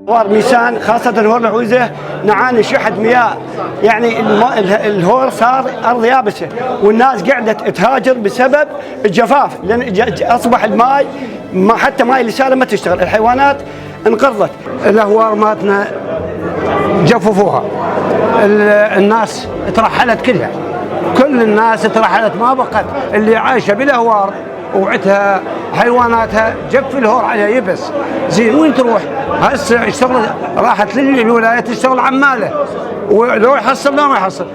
هوار ميسان خاصة هوار الحويزة نعاني شحة مياه، يعني الهور صار أرض يابسة والناس قعدت تهاجر بسبب الجفاف، لأن أصبح الماء حتى ماء الإسالة ما تشتغل، الحيوانات انقرضت. الأهوار ماتنا جففوها، الناس ترحلت كلها، كل الناس ترحلت ما بقت اللي عايشة بالأهوار وعتها حيواناتها جف الهور عليها يبس. زين وين تروح؟ هسه يشتغل، راحت للولاية تشتغل عماله ولو يحصل لا ما يحصل.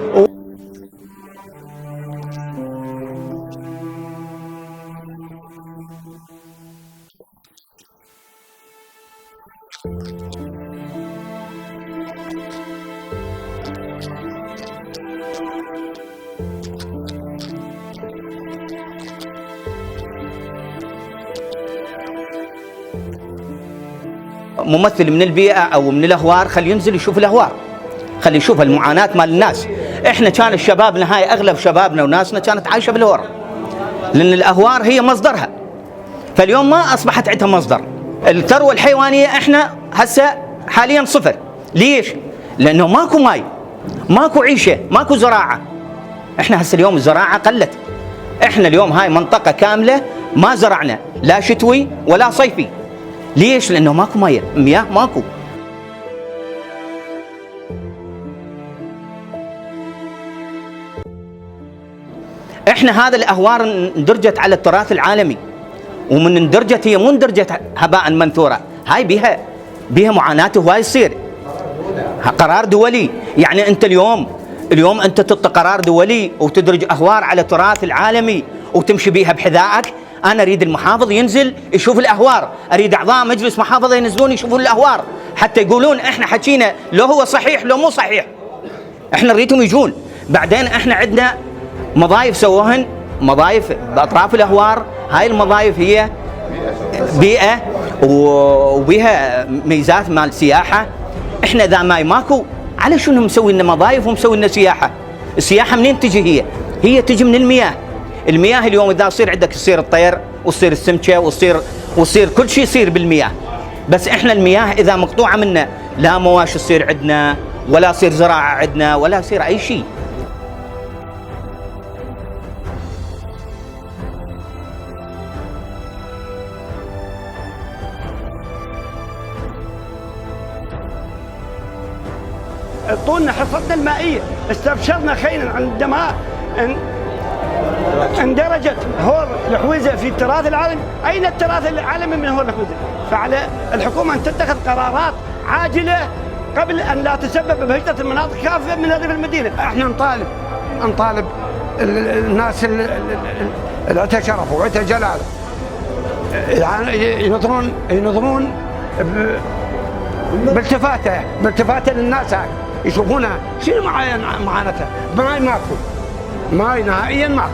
ممثل من البيئة أو من الأهوار خلي ينزل يشوف الأهوار، خلي يشوف المعاناة مال الناس. إحنا كان شبابنا هاي أغلب شبابنا وناسنا كانت عايشة بالأهوار، لأن الأهوار هي مصدرها، فاليوم ما أصبحت عندها مصدر. الثروة الحيوانية إحنا هسه حاليا صفر. ليش؟ لأنه ماكو ماي، ماكو عيشة، ماكو زراعة. إحنا هسه اليوم الزراعة قلت. إحنا اليوم هاي منطقة كاملة ما زرعنا لا شتوي ولا صيفي. ليش؟ لأنه ماكو مياه ماكو. احنا هذا الأهوار اندرجت على التراث العالمي، ومن اندرجت هي مو اندرجت هباء منثورة، هاي بيها معاناة هواي يصير. قرار دولي، يعني انت اليوم انت تعطي قرار دولي وتدرج أهوار على التراث العالمي وتمشي بيها بحذائك. أنا أريد المحافظ ينزل يشوف الأهوار، أريد أعضاء مجلس محافظة ينزلون يشوفون الأهوار حتى يقولون إحنا حكينا لو هو صحيح لو مو صحيح. إحنا نريدهم يجون. بعدين إحنا عندنا مضايف سووهن، مضايف بأطراف الأهوار. هاي المضايف هي بيئة وبيها ميزات مال سياحة. إحنا إذا ماكو على شنو مسوي لنا مضايف ومسوي لنا سياحة؟ السياحة منين تجي؟ هي تجي من المياه. المياه اليوم إذا يصير عندك يصير الطير ويصير السمكة ويصير كل شيء يصير بالمياه. بس إحنا المياه إذا مقطوعة منا لا مواشي تصير عندنا، ولا يصير زراعة عندنا، ولا يصير أي شيء. طولنا حصتنا المائية، استبشرنا خيرا عندما اندرجت هور الحويزة في التراث العالمي. أين التراث العالمي من هور الحويزة؟ فعلى الحكومة أن تتخذ قرارات عاجلة قبل أن لا تسبب بهجرة المناطق كافة من ريف المدينة. احنا نطالب الناس اللي عندها شرف وعندها جلال يعني ينظرون بالتفاته للناس، هاي يشوفونها شنو معاناتها. ماي ماكو، ماي نهائيا ماكو.